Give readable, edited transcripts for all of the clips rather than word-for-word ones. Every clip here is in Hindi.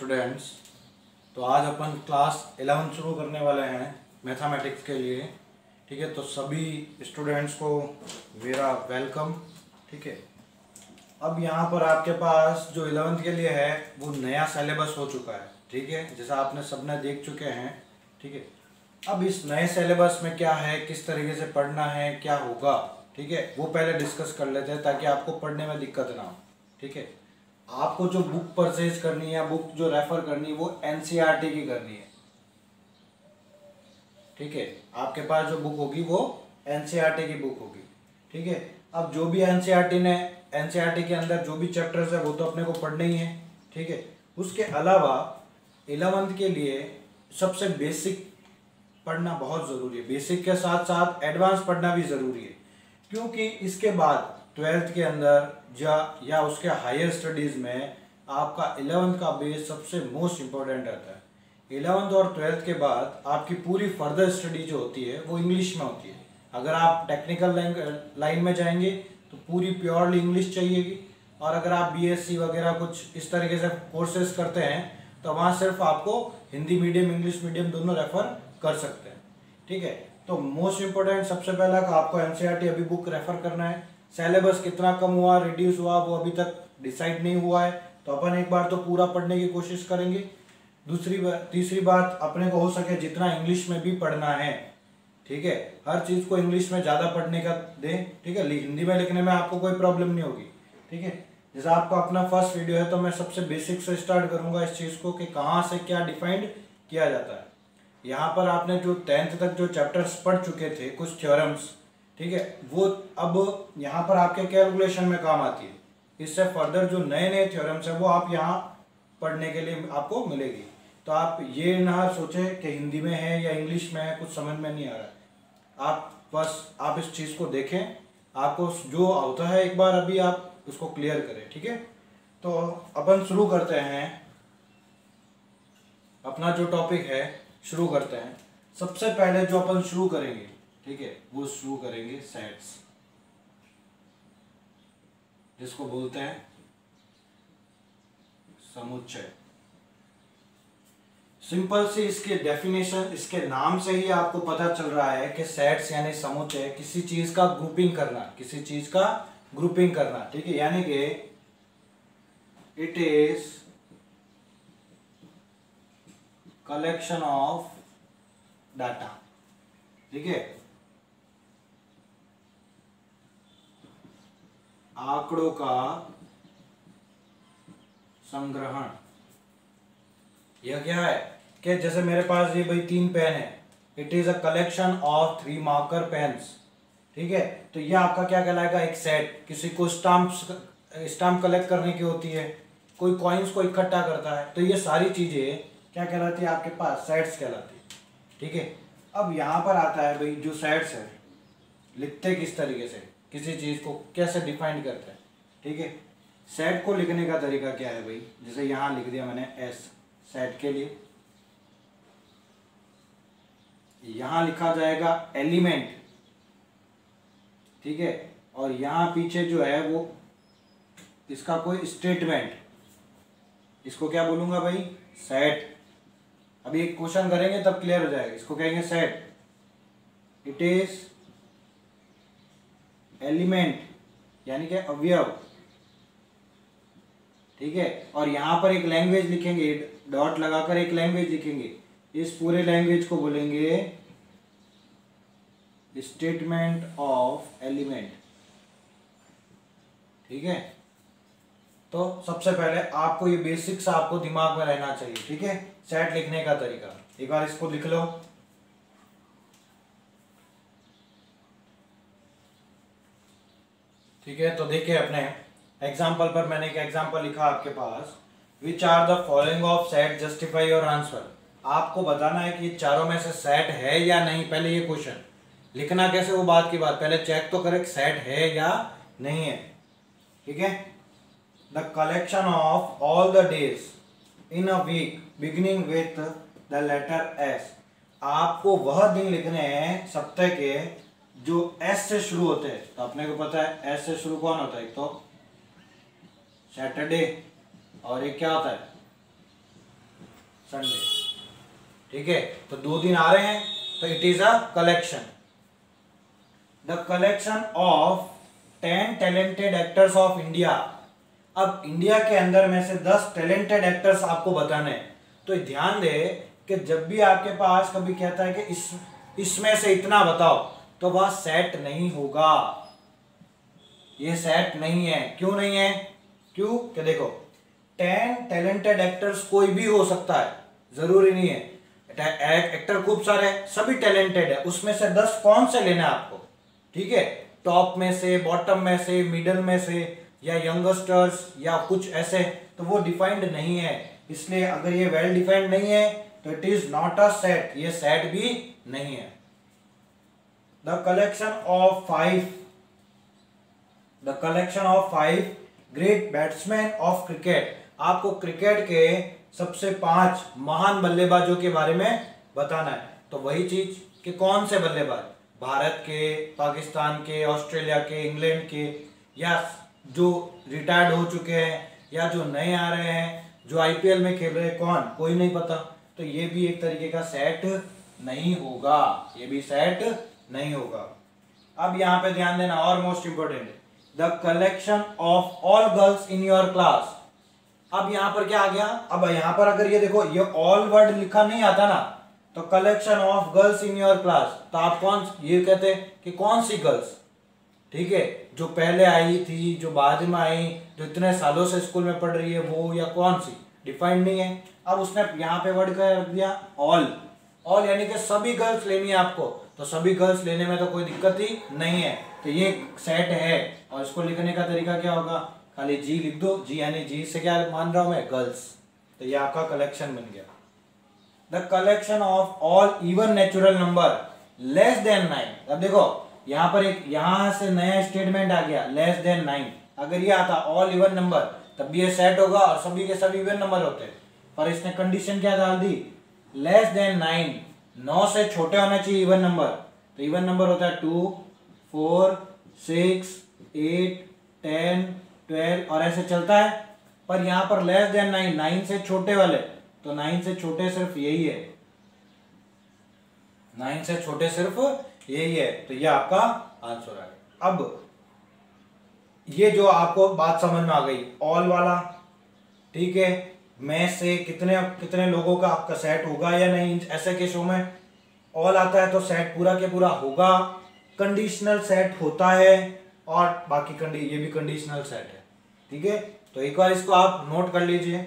स्टूडेंट्स। तो आज अपन क्लास 11 शुरू करने वाले हैं मैथमेटिक्स के लिए। ठीक है, तो सभी स्टूडेंट्स को मेरा वेलकम। ठीक है, अब यहाँ पर आपके पास जो 11th के लिए है वो नया सिलेबस हो चुका है। ठीक है, जैसा आपने सबने देख चुके हैं। ठीक है, अब इस नए सिलेबस में क्या है, किस तरीके से पढ़ना है, क्या होगा, ठीक है, वो पहले डिस्कस कर लेते हैं ताकि आपको पढ़ने में दिक्कत ना हो। ठीक है, आपको जो बुक परचेज करनी है या बुक जो रेफर करनी है वो एनसीईआरटी की करनी है। ठीक है, आपके पास जो बुक होगी वो एनसीईआरटी की बुक होगी। ठीक है, अब जो भी एनसीईआरटी के अंदर जो भी चैप्टर्स है वो तो अपने को पढ़ने ही है। ठीक है, उसके अलावा 11th के लिए सबसे बेसिक पढ़ना बहुत ज़रूरी है। बेसिक के साथ साथ एडवांस पढ़ना भी ज़रूरी है, क्योंकि इसके बाद 12th के अंदर या उसके हायर स्टडीज़ में आपका 11th का बेस सबसे मोस्ट इम्पोर्टेंट रहता है। 11th और 12th के बाद आपकी पूरी फर्दर स्टडी जो होती है वो इंग्लिश में होती है। अगर आप टेक्निकल लाइन में जाएंगे तो पूरी प्योरली इंग्लिश चाहिएगी, और अगर आप बीएससी वगैरह कुछ इस तरीके से कोर्सेज करते हैं तो वहाँ सिर्फ आपको हिंदी मीडियम इंग्लिश मीडियम दोनों रेफर कर सकते हैं। ठीक है, तो मोस्ट इम्पोर्टेंट सबसे पहला का आपको एनसीईआरटी अभी बुक रेफर करना है। सिलेबस कितना कम हुआ रिड्यूस हुआ वो अभी तक डिसाइड नहीं हुआ है, तो अपन एक बार तो पूरा पढ़ने की कोशिश करेंगे। तीसरी बात, अपने को हो सके जितना इंग्लिश में भी पढ़ना है। ठीक है, हर चीज़ को इंग्लिश में ज़्यादा पढ़ने का दें। ठीक है, हिंदी में लिखने में आपको कोई प्रॉब्लम नहीं होगी। ठीक है, जैसा आपका अपना फर्स्ट वीडियो है तो मैं सबसे बेसिक से स्टार्ट करूँगा इस चीज़ को कि कहाँ से क्या डिफाइंड किया जाता है। यहाँ पर आपने जो 10th तक जो चैप्टर्स पढ़ चुके थे, कुछ थ्योरम्स, ठीक है, वो अब यहाँ पर आपके कैलकुलेशन में काम आती है। इससे फर्दर जो नए नए थ्योरम्स हैं वो आप यहाँ पढ़ने के लिए आपको मिलेगी। तो आप ये ना सोचें कि हिंदी में है या इंग्लिश में है, कुछ समझ में नहीं आ रहा। आप इस चीज़ को देखें, आपको जो होता है एक बार अभी आप उसको क्लियर करें। ठीक है, तो अपन शुरू करते हैं अपना जो टॉपिक है, शुरू करते हैं। सबसे पहले जो अपन शुरू करेंगे, ठीक है, वो शुरू करेंगे सेट्स, जिसको बोलते हैं समुच्चय। सिंपल सी इसकी डेफिनेशन, इसके नाम से ही आपको पता चल रहा है कि सेट्स यानी समुच्चय, किसी चीज का ग्रुपिंग करना, किसी चीज का ग्रुपिंग करना। ठीक है, यानी कि it is collection of data. ठीक है, आंकड़ों का संग्रहण। यह क्या है कि जैसे मेरे पास ये भाई 3 पेन है, it is a collection of 3 marker pens. ठीक है, तो यह आपका क्या कहलाएगा, एक सेट। किसी को स्टाम्प कलेक्ट करने की होती है, कोई कॉइन्स को इकट्ठा करता है, तो ये सारी चीजें क्या कहलाती है, आपके पास सेट्स कहलाती है। ठीक है, अब यहाँ पर आता है भाई जो सेट्स है, लिखते किस तरीके से, किसी चीज को कैसे डिफाइन करते हैं। ठीक है, सेट को लिखने का तरीका क्या है भाई, जैसे यहाँ लिख दिया मैंने एस सेट के लिए, यहां लिखा जाएगा एलिमेंट। ठीक है, और यहां पीछे जो है वो इसका कोई स्टेटमेंट, इसको क्या बोलूंगा भाई, सेट। अभी एक क्वेश्चन करेंगे तब क्लियर हो जाएगा। इसको कहेंगे सेट, इट इज एलिमेंट यानी कि अवयव। ठीक है, और यहां पर एक लैंग्वेज लिखेंगे, डॉट लगाकर एक लैंग्वेज लिखेंगे, इस पूरे लैंग्वेज को बोलेंगे स्टेटमेंट ऑफ एलिमेंट। ठीक है, तो सबसे पहले आपको ये बेसिक्स आपको दिमाग में रहना चाहिए। ठीक है, सेट लिखने का तरीका एक बार इसको लिख लो। ठीक है, तो देखिए अपने एग्जाम्पल पर मैंने एक एग्जाम्पल लिखा आपके पास, which are the following of set justify your answer. आपको बताना है कि चारों में से सेट है या नहीं। पहले ये क्वेश्चन लिखना कैसे वो बात की बात, पहले चेक तो करें सेट है या नहीं है। ठीक है, the collection of all the days in a week beginning with the letter S. आपको वह दिन लिखने हैं सप्ताह के जो एस से शुरू होते हैं। तो अपने को पता है एस से शुरू कौन होता है, एक तो सैटरडे, और एक क्या होता है संडे। ठीक है, तो 2 दिन आ रहे हैं, तो it is a collection. The collection of 10 talented actors of India. अब इंडिया के अंदर में से 10 टैलेंटेड एक्टर्स आपको बताने हैं। तो ध्यान दे कि जब भी आपके पास कभी कहता है कि इसमें से इतना बताओ, तो वह सेट नहीं होगा, ये सेट नहीं है। क्यों नहीं है? क्यों कि देखो 10 टैलेंटेड एक्टर्स कोई भी हो सकता है, जरूरी नहीं है। एक्टर खूब सारे हैं, सभी टैलेंटेड है, उसमें से 10 कौन से लेना है आपको। ठीक है, टॉप में से, बॉटम में से, मिडल में से, या यंगस्टर्स या कुछ ऐसे, तो वो डिफाइंड नहीं है। इसलिए अगर ये वेल डिफाइंड नहीं है तो it is not a set, ये सेट भी नहीं है। The collection of 5 great batsman of cricket. आपको क्रिकेट के सबसे 5 महान बल्लेबाजों के बारे में बताना है। तो वही चीज कि कौन से बल्लेबाज, भारत के, पाकिस्तान के, ऑस्ट्रेलिया के, इंग्लैंड के, या जो रिटायर्ड हो चुके हैं, या जो नए आ रहे हैं, जो आईपीएल में खेल रहे हैं, कौन, कोई नहीं पता। तो ये भी एक तरीके का सेट नहीं होगा, ये भी सेट नहीं होगा। अब यहाँ पे ध्यान देना, और most important, the collection of all girls in your class. अब यहाँ पर क्या आ गया, अब यहाँ पर अगर ये देखो, ये ऑल वर्ड लिखा नहीं आता ना, तो collection of girls in your class, तो आप कौन ये कहते कि कौन सी गर्ल्स। ठीक है, जो पहले आई थी, जो बाद में आई, जो इतने सालों से स्कूल में पढ़ रही है वो, या कौन सी, डिफाइंड नहीं है। अब उसने यहाँ पे वर्ड कर दिया ऑल, ऑल यानी कि सभी गर्ल्स लेनी है आपको, तो सभी गर्ल्स लेने में तो कोई दिक्कत ही नहीं है, तो ये सेट है। और इसको लिखने का तरीका क्या होगा, खाली जी लिख दो, जी यानी जी से क्या मान रहा हूं मैं, गर्ल्स, तो ये आपका कलेक्शन बन गया। The collection of all even natural number less than 9। अब देखो यहाँ पर एक, यहां से नया स्टेटमेंट आ गया, लेस देन 9। अगर ये आता ऑल इवन नंबर, तब भी ये सेट होगा और सभी के सभी इवन नंबर होते हैं, पर इसने कंडीशन क्या डाल दी, लेस देन 9, 9 से छोटे होना चाहिए इवन नंबर। तो इवन नंबर होता है 2, 4, 6, 8, 10, 12 और ऐसे चलता है। पर यहाँ पर लेस देन 9, 9 से छोटे वाले, तो 9 से छोटे सिर्फ यही है, 9 से छोटे सिर्फ यही है, तो ये आपका आंसर है। अब ये जो आपको बात समझ में आ गई, ऑल वाला, ठीक है, में से कितने कितने लोगों का आपका सेट होगा या नहीं, ऐसे केसों में ऑल आता है तो सेट पूरा के पूरा होगा, कंडीशनल सेट होता है, और बाकी ये भी कंडीशनल सेट है। ठीक है, तो एक बार इसको आप नोट कर लीजिए।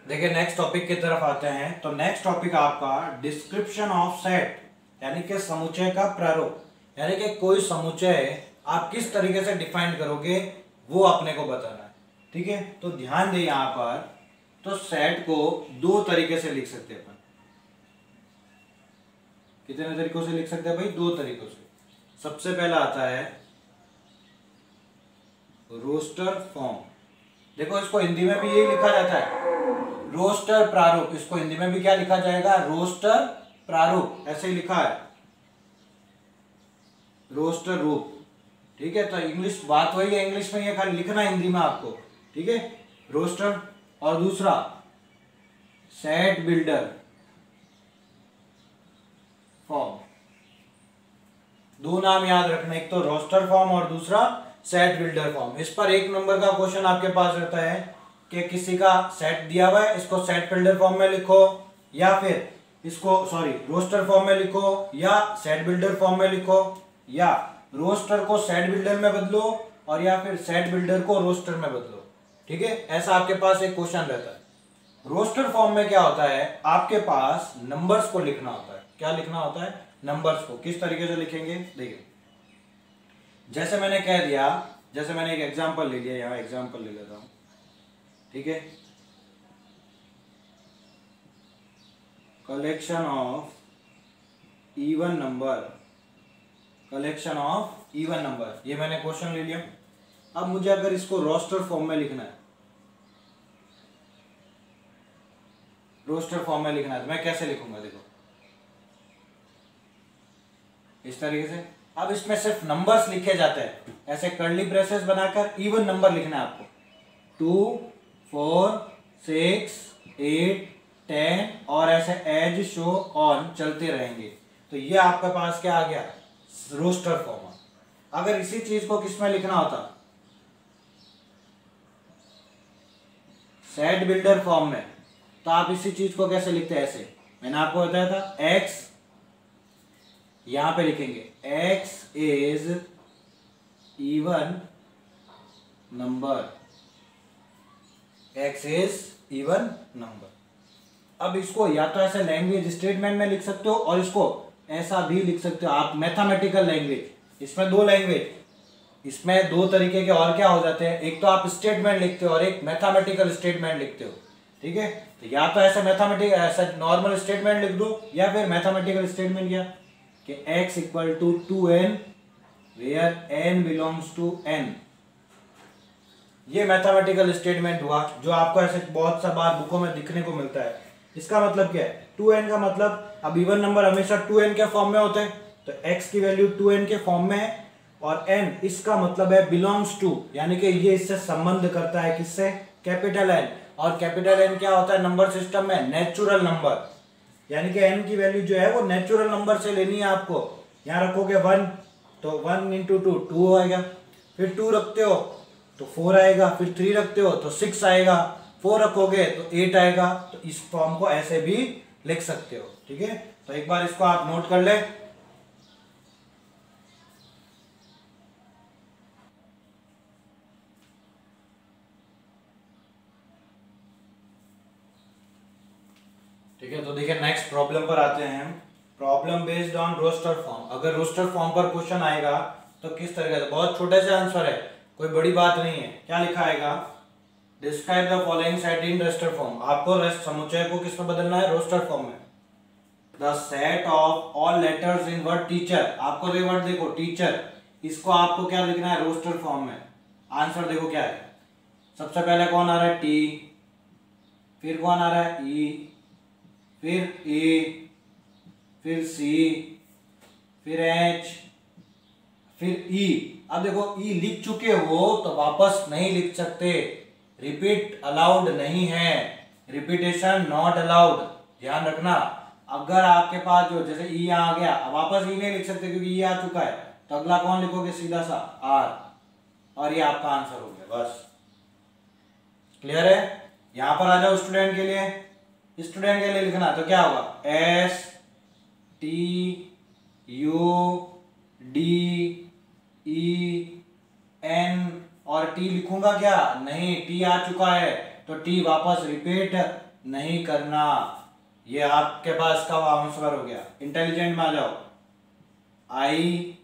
देखिए नेक्स्ट टॉपिक की तरफ आते हैं। तो नेक्स्ट टॉपिक आपका डिस्क्रिप्शन ऑफ सेट, यानी कि समुच्चय का प्रारूप, यानी कि कोई समुच्चय आप किस तरीके से डिफाइन करोगे वो अपने को बताना है। ठीक है, तो ध्यान दें यहां पर, तो सेट को 2 तरीके से लिख सकते हैं अपन। कितने तरीकों से लिख सकते हैं भाई? 2 तरीकों से। सबसे पहला आता है रोस्टर फॉर्म। देखो इसको हिंदी में भी यही लिखा जाता है, रोस्टर प्रारूप। इसको हिंदी में भी क्या लिखा जाएगा? रोस्टर प्रारूप, ऐसे ही लिखा है, रोस्टर रूप। ठीक है, तो इंग्लिश बात वही है, इंग्लिश में ये खाली लिखना है, हिंदी में आपको। ठीक है, रोस्टर। और दूसरा सेट बिल्डर फॉर्म। 2 नाम याद रखना, एक तो रोस्टर फॉर्म और दूसरा सेट बिल्डर फॉर्म। इस पर 1 नंबर का क्वेश्चन आपके पास रहता है कि किसी का सेट दिया हुआ है, इसको सेट बिल्डर फॉर्म में लिखो, या फिर इसको रोस्टर फॉर्म में लिखो, या सेट बिल्डर फॉर्म में लिखो, या रोस्टर को सेट बिल्डर में बदलो, और या फिर सेट बिल्डर को रोस्टर में बदलो। ठीक है, ऐसा आपके पास एक क्वेश्चन रहता है। रोस्टर फॉर्म में क्या होता है, आपके पास नंबर्स को लिखना होता है। क्या लिखना होता है? नंबर्स को। किस तरीके से लिखेंगे देखिए, जैसे मैंने कह दिया, जैसे मैंने एक एग्जांपल ले लिया, यहां एग्जांपल ले लेता हूं। ठीक है, collection of even number, collection of even number, ये मैंने क्वेश्चन ले लिया। अब मुझे अगर इसको रोस्टर फॉर्म में लिखना है, रोस्टर फॉर्म में लिखना है, तो मैं कैसे लिखूंगा? देखो इस तरीके से, अब इसमें सिर्फ नंबर्स लिखे जाते हैं, ऐसे कर्ली ब्रेसेस बनाकर इवन नंबर लिखना है आपको, 2 4 6 8 10 और ऐसे एज शो ऑन चलते रहेंगे। तो ये आपके पास क्या आ गया, रोस्टर फॉर्म। अगर इसी चीज को किसमें लिखना होता, सेट बिल्डर फॉर्म में, तो आप इसी चीज को कैसे लिखते हैं, ऐसे मैंने आपको बताया था, x यहां पे लिखेंगे x is even number, x is even number. अब इसको या तो ऐसे लैंग्वेज स्टेटमेंट में लिख सकते हो और इसको ऐसा भी लिख सकते हो आप, मैथमेटिकल लैंग्वेज। इसमें दो लैंग्वेज, इसमें दो तरीके के और क्या हो जाते हैं, एक तो आप स्टेटमेंट लिखते हो और एक मैथमेटिकल स्टेटमेंट लिखते हो, ठीक है। तो या तो ऐसे मैथमेटिकल ऐसा नॉर्मल स्टेटमेंट लिख दो या फिर मैथमेटिकल स्टेटमेंट किया कि x equal to 2n where n belongs to n। ये मैथमेटिकल स्टेटमेंट हुआ जो आपको ऐसे बहुत सा बार बुकों में दिखने को मिलता है। इसका मतलब क्या है, 2n का मतलब, अब इवन नंबर हमेशा 2n के फॉर्म में होते हैं, तो x की वैल्यू 2n के फॉर्म में है और n इसका मतलब है बिलोंग्स टू, यानी कि ये इससे संबंध करता है, किससे, कैपिटल N। और कैपिटल N क्या होता है नंबर सिस्टम में, नेचुरल नंबर, यानी कि n की वैल्यू जो है वो नेचुरल नंबर से लेनी है आपको। यहाँ रखोगे 1 तो 1 इंटू 2 2 आएगा, फिर 2 रखते हो तो 4 आएगा, फिर 3 रखते हो तो 6 आएगा, 4 रखोगे तो 8 आएगा। तो इस फॉर्म को ऐसे भी लिख सकते हो, ठीक है। तो एक बार इसको आप नोट कर ले। ठीक है, तो देखिए नेक्स्ट प्रॉब्लम पर आते हैं हम। Problem based on roster form. अगर रोस्टर फॉर्म पर क्वेश्चन आएगा तो किस तरीके से, बहुत छोटे से आंसर है, कोई बड़ी बात नहीं है। क्या लिखा आएगा, describe the following set in roster form. आपको समुच्चय को किस में बदलना है, रोस्टर फॉर्म में। The set of all letters in word teacher. आपको ये वर्ड देखो टीचर, इसको आपको क्या लिखना है, रोस्टर फॉर्म में। आंसर देखो क्या है, सबसे पहले कौन आ रहा है, टी, फिर कौन आ रहा है, ई, फिर ए, फिर सी, फिर एच, फिर ई। अब देखो ई लिख चुके हो तो वापस नहीं लिख सकते, रिपीट अलाउड नहीं है, रिपीटेशन नॉट अलाउड, ध्यान रखना। अगर आपके पास जो जैसे ई आ गया, वापस ई नहीं लिख सकते क्योंकि ई आ चुका है, तो अगला कौन लिखोगे, सीधा सा आर, और ये आपका आंसर हो गया। बस क्लियर है। यहां पर आ जाओ स्टूडेंट के लिए, स्टूडेंट के लिए लिखना तो क्या होगा, S T U D E N, और टी लिखूंगा क्या, नहीं, टी आ चुका है तो टी वापस रिपीट नहीं करना। ये आपके पास का आंसर हो गया। इंटेलिजेंट में आ जाओ, I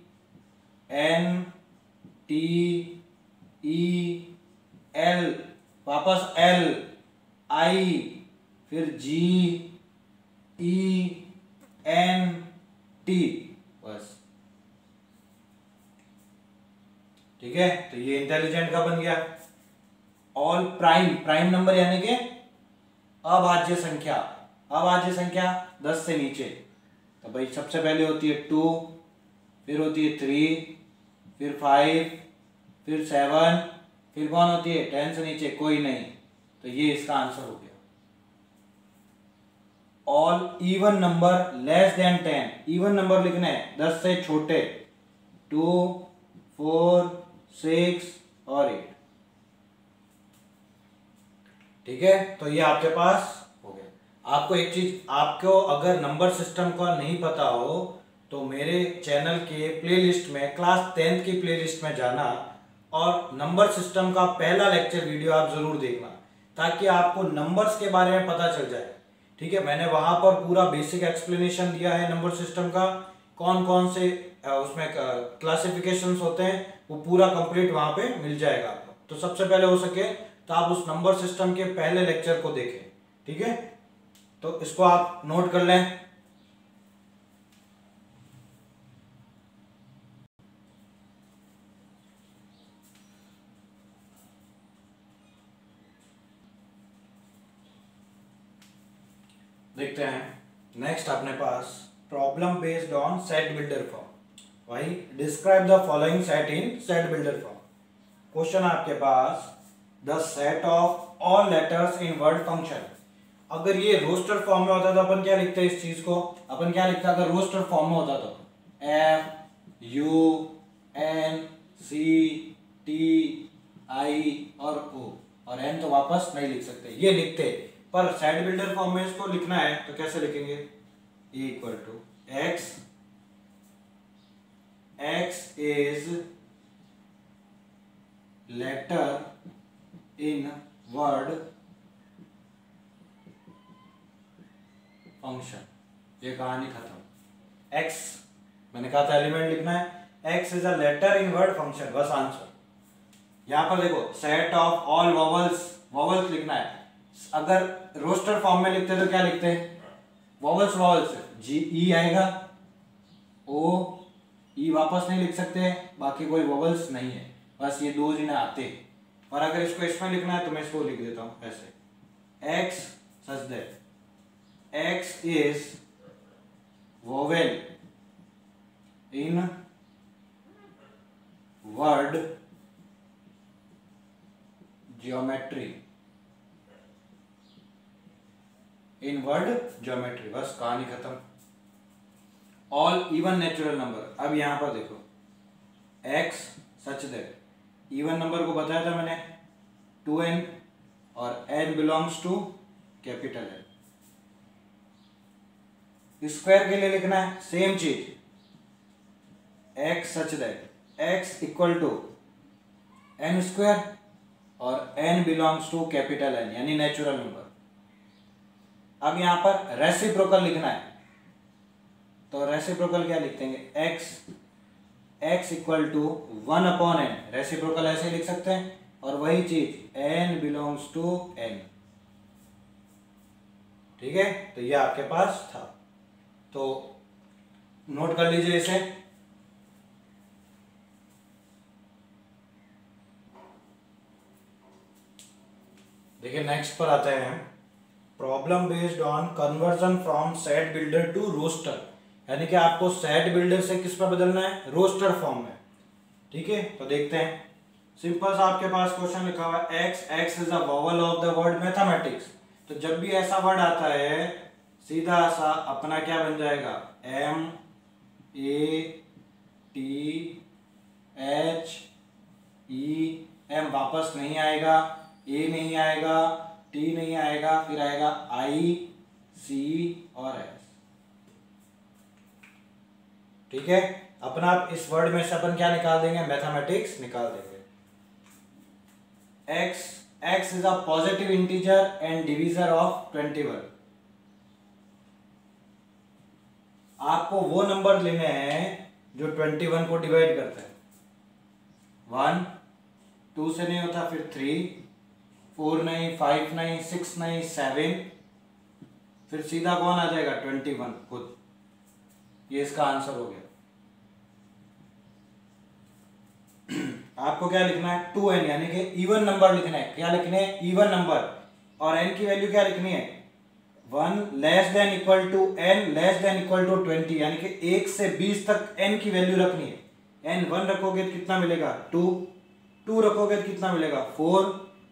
N T E L, वापस एल, आई, फिर जी ई एन टी, बस ठीक है। तो ये इंटेलिजेंट का बन गया। ऑल प्राइम, प्राइम नंबर यानी कि अभाज्य संख्या, अभाज्य संख्या 10 से नीचे, तो भाई सबसे पहले होती है 2, फिर होती है 3, फिर 5, फिर 7, फिर कौन होती है 10 से नीचे, कोई नहीं, तो ये इसका आंसर हो गया। All even number less than 10, even number लिखने हैं 10 से छोटे, 2, 4, 6 और 8, ठीक है। तो ये आपके पास हो गया। आपको एक चीज, आपको अगर नंबर सिस्टम का नहीं पता हो तो मेरे चैनल के प्लेलिस्ट में क्लास 10th की प्लेलिस्ट में जाना और नंबर सिस्टम का पहला लेक्चर वीडियो आप जरूर देखना, ताकि आपको नंबर्स के बारे में पता चल जाए, ठीक है। मैंने वहां पर पूरा बेसिक एक्सप्लेनेशन दिया है नंबर सिस्टम का, कौन कौन से उसमें क्लासिफिकेशंस होते हैं, वो पूरा कंप्लीट वहां पे मिल जाएगा आपको। तो सबसे पहले हो सके तो आप उस नंबर सिस्टम के पहले लेक्चर को देखें, ठीक है। तो इसको आप नोट कर लें। देखते हैं नेक्स्ट अपने पास problem based on set builder form. भाई describe the following set in set builder form. Question आपके पास the set of all letters in word function. अगर ये रोस्टर फॉर्म में होता तो अपन क्या लिखते हैं इस चीज को, अपन क्या लिखते अगर रोस्टर फॉर्म में होता तो FUNCTI और O और N तो वापस नहीं लिख सकते, ये लिखते, पर सेट बिल्डर फॉर्म में इसको लिखना है तो कैसे लिखेंगे, E equal to X is letter in word function. ये कहानी खत्म। X मैंने कहा था एलिमेंट लिखना है, X is a letter in word function, बस आंसर। यहां पर देखो सेट ऑफ ऑल वॉवल्स लिखना है। अगर रोस्टर फॉर्म में लिखते तो क्या लिखते, वॉवल्स G E आएगा, O E वापस नहीं लिख सकते, बाकी कोई वॉवल्स नहीं है, बस ये दो जिन्हें आते हैं। और अगर इसको इसमें लिखना है तो मैं इसको लिख देता हूं ऐसे, X such that X is vowel in word geometry, बस कहानी खत्म। All even natural number. अब यहां पर देखो X such that even number को बताया था मैंने 2n और n belongs to capital N। Square के लिए लिखना है सेम चीज, X such that X equal to n square और n belongs to capital N यानी नेचुरल नंबर। अब यहां पर रेसिप्रोकल लिखना है, तो रेसिप्रोकल क्या लिख देंगे, x equal to 1/n, reciprocal ऐसे लिख सकते हैं, और वही चीज n बिलोंग्स टू n। ठीक है, तो ये आपके पास था, तो नोट कर लीजिए इसे। देखिए नेक्स्ट पर आते हैं, problem based on conversion from set builder to roster, यानी कि आपको सेट बिल्डर से किस पर बदलना है, रोस्टर फॉर्म में। ठीक है, तो देखते हैं। सिंपल सा आपके पास क्वेश्चन लिखा हुआ है, x is a vowel of the word mathematics. तो जब भी ऐसा वर्ड आता है सीधा सा अपना क्या बन जाएगा, M वापस नहीं आएगा, A नहीं आएगा, T नहीं आएगा, फिर आएगा I C और S। ठीक है, अपना इस वर्ड में से अपन क्या निकाल देंगे, मैथमेटिक्स निकाल देंगे। x is a positive integer and divisor of 21। आपको वो नंबर लेने हैं जो 21 को डिवाइड करते हैं। 1 2 से नहीं होता, फिर 3 4 नहीं, 5 नहीं, 6 नहीं, 7, फिर सीधा कौन आ जाएगा, 21 खुद। ये इसका आंसर हो गया। आपको क्या लिखना है, 2n, यानी कि इवन नंबर लिखना है। क्या लिखने हैं, इवन नंबर, और n की वैल्यू क्या लिखनी है, 1 less than equal to n less than equal to 20, यानी कि 1 से 20 तक n की वैल्यू रखनी है। n 1 रखोगे तो कितना मिलेगा, 2 2 रखोगे तो कितना मिलेगा, 4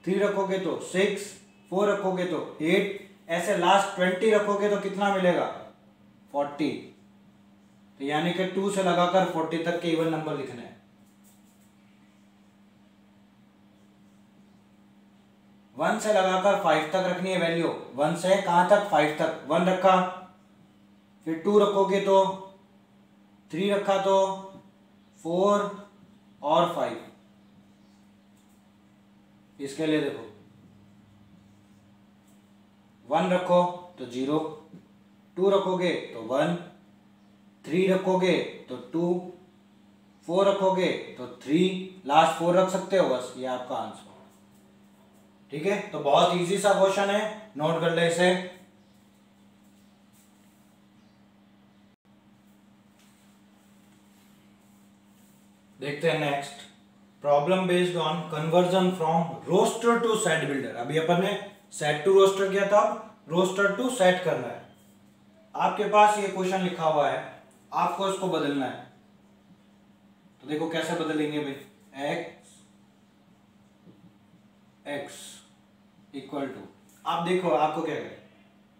3 रखोगे तो 6 4 रखोगे तो 8, ऐसे लास्ट 20 रखोगे तो कितना मिलेगा, 40। तो यानी कि 2 से लगाकर 40 तक के इवन नंबर लिखने हैं। 1 से लगाकर 5 तक रखनी है वैल्यू, 1 से कहां तक, 5 तक। 1 रखा, फिर 2 रखोगे तो 3 रखा तो 4 और 5। इसके लिए देखो 1 रखो तो 0, 2 रखोगे तो 1, 3 रखोगे तो 2, 4 रखोगे तो 3, लास्ट 4 रख सकते हो, बस ये आपका आंसर। ठीक है, तो बहुत इजी सा क्वेश्चन है, नोट कर ले इसे। देखते हैं next, problem based on conversion from roster to set builder. अभी अपन ने सेट टू रोस्टर किया था, अब रोस्टर टू सेट करना है। आपके पास ये क्वेश्चन लिखा हुआ है, आपको इसको बदलना है। तो देखो कैसे बदलेंगे भाई, x इक्वल टू, आप देखो आपको क्या करें,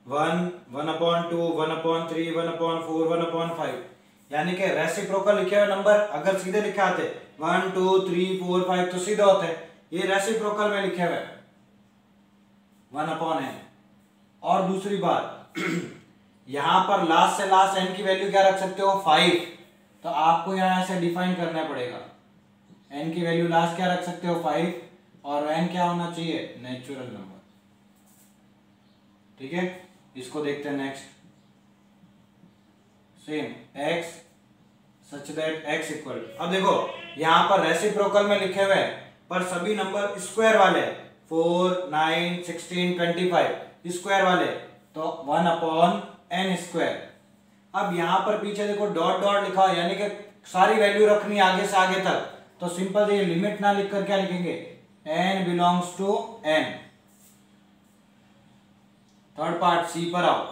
1, 1/2, 1/3, 1/4, 1/5, यानी कि रेसिप्रोकल लिखे हुए नंबर अगर सीधे लिखे आते 1 2 3 4 5 तो सीधा होता है, ये रेसिप्रोकल में लिखे हुए 1/n। और दूसरी बात यहां पर लास्ट से लास्ट n की वैल्यू क्या रख सकते हो, 5, तो आपको यहां ऐसे डिफाइन करना पड़ेगा, n की वैल्यू लास्ट क्या रख सकते हो, 5, और n क्या होना चाहिए, नेचुरल नंबर। ठीक है, इसको देखते हैं next, same x such that x equal, अब देखो यहां पर रेसिप्रोकल में लिखे हुए हैं पर सभी नंबर स्क्वायर वाले, 4 9 16 25 स्क्वायर वाले, तो 1/n²। अब यहां पर पीछे देखो डॉट डॉट लिखा हो, यानी कि सारी वैल्यू रखनी आगे से आगे तक, तो सिंपल ये लिमिट ना लिखकर क्या लिखेंगे, n belongs to n। Third part C पर आओ,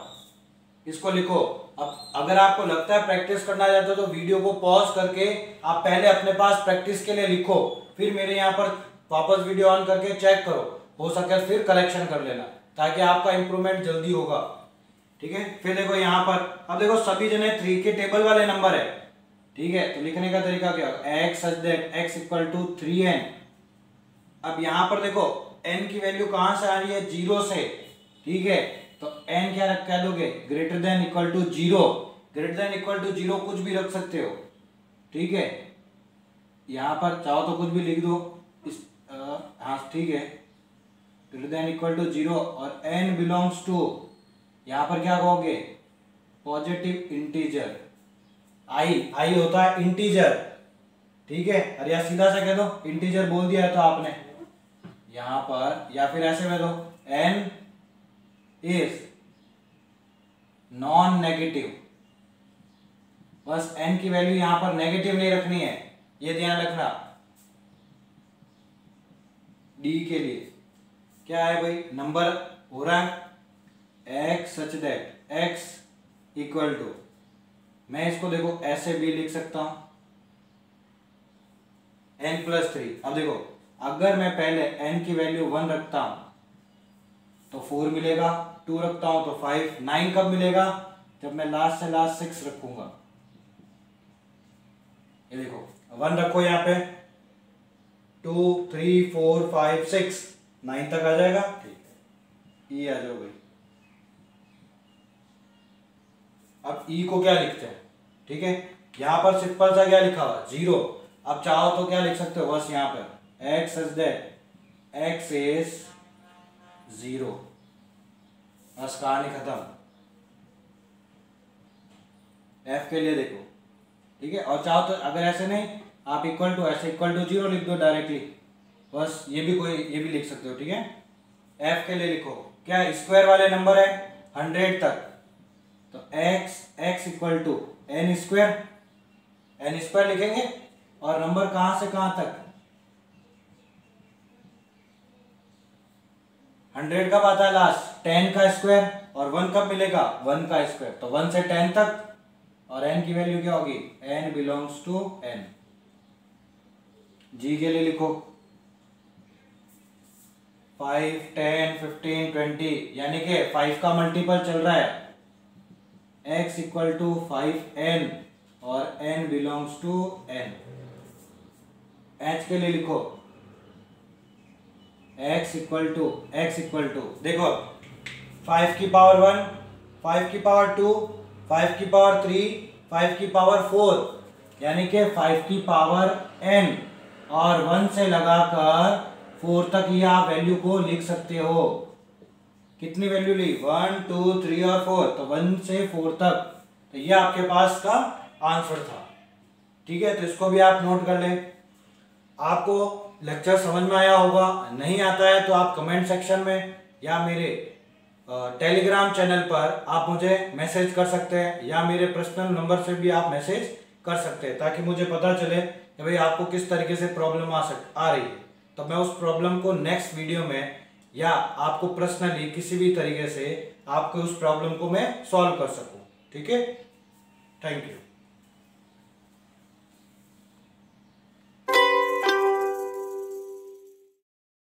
इसको लिखो। अब अगर आपको लगता है प्रैक्टिस करना चाहते हो तो वीडियो को पॉज करके आप पहले अपने पास प्रैक्टिस के लिए लिखो, फिर मेरे यहाँ पर वापस वीडियो ऑन करके चेक करो, हो सके फिर करेक्शन कर लेना ताकि आपका इंप्रूवमेंट जल्दी होगा। ठीक है, फिर देखो यहाँ पर, अब देखो सभी जने 3 के टेबल वाले नंबर है। ठीक है, तो लिखने का तरीका क्या होगा, x such that x equal to 3n। अब यहाँ पर देखो n की वैल्यू कहां से आ रही है, 0 से। ठीक है, तो n क्या कह दोगे, greater than equal to 0, greater than equal to 0 कुछ भी रख सकते हो। ठीक है, यहां पर चाहो तो कुछ भी लिख दो इस, हाँ ठीक है, ग्रेटर देन इक्वल टू 0 और n बिलोंग्स टू, यहां पर क्या कहोगे, पॉजिटिव इंटीजर, i होता है इंटीजर। ठीक है, अरे यार सीधा सा कह दो, इंटीजर बोल दिया है तो आपने यहां पर, या फिर ऐसे कह दो n इज नॉन नेगेटिव, बस n की वैल्यू यहां पर नेगेटिव नहीं रखनी है, ये ध्यान रखना। d के लिए क्या है भाई, नंबर हो रहा है x such that x equal to, मैं इसको देखो ऐसे भी लिख सकता हूं n+3। अब देखो अगर मैं पहले n की वैल्यू 1 रखता हूं तो 4 मिलेगा, 2 रखता हूं तो 5, 9 कब मिलेगा, जब मैं लास्ट से लास्ट 6 रखूंगा। ये देखो 1 रखो यहाँ पे, 2 3 4 5 6 9 तक आ जाएगा। ठीक है, ई आ जाओ भाई। अब ई को क्या लिखते हैं, ठीक है, यहां पर सिंपल सा क्या लिखा हुआ, 0। अब चाहो तो क्या लिख सकते हो, बस यहां पर x such that x is 0, बस कहानी खत्म। f के लिए देखो, ठीक है, और चाहो तो अगर ऐसे नहीं, आप इक्वल टू, ऐसे इक्वल टू 0 लिख दो डायरेक्टली, बस ये भी लिख सकते हो। ठीक है, f के लिए लिखो क्या, स्क्वायर वाले नंबर है 100 तक, तो x equal to n square लिखेंगे, और नंबर कहां से कहां तक, 100 कब आता है लास्ट, 10 का स्क्वायर, और 1 कब मिलेगा, 1 का स्क्वायर, तो 1 से 10 तक, और n की वैल्यू क्या होगी, n belongs to n। g के लिए लिखो 5 10 15 20, यानी कि 5 का मल्टीपल चल रहा है, x इक्वल टू 5n और n belongs to n। h के लिए लिखो x इक्वल टू देखो 5 की पावर 1, 5 की पावर 2, 5 की पावर 3, 5 की पावर 4, यानी कि 5 की पावर n, और 1 से लगाकर 4 तक ये आप वैल्यू को लिख सकते हो। कितनी वैल्यू ली, 1 2 3 और 4, तो 1 से 4 तक, तो ये आपके पास का आंसर था। ठीक है, तो इसको भी आप नोट कर लें। आपको लेक्चर समझ में आया होगा, नहीं आता है तो आप कमेंट सेक्शन में या मेरे टेलीग्राम चैनल पर आप मुझे मैसेज कर सकते हैं, या मेरे पर्सनल नंबर से भी आप मैसेज कर सकते हैं, ताकि मुझे पता चले कि भाई आपको किस तरीके से प्रॉब्लम आ रही है, तो मैं उस प्रॉब्लम को नेक्स्ट वीडियो में या आपको पर्सनली किसी भी तरीके से आपको उस प्रॉब्लम को मैं सॉल्व कर सकूं। ठीक है, थैंक यू।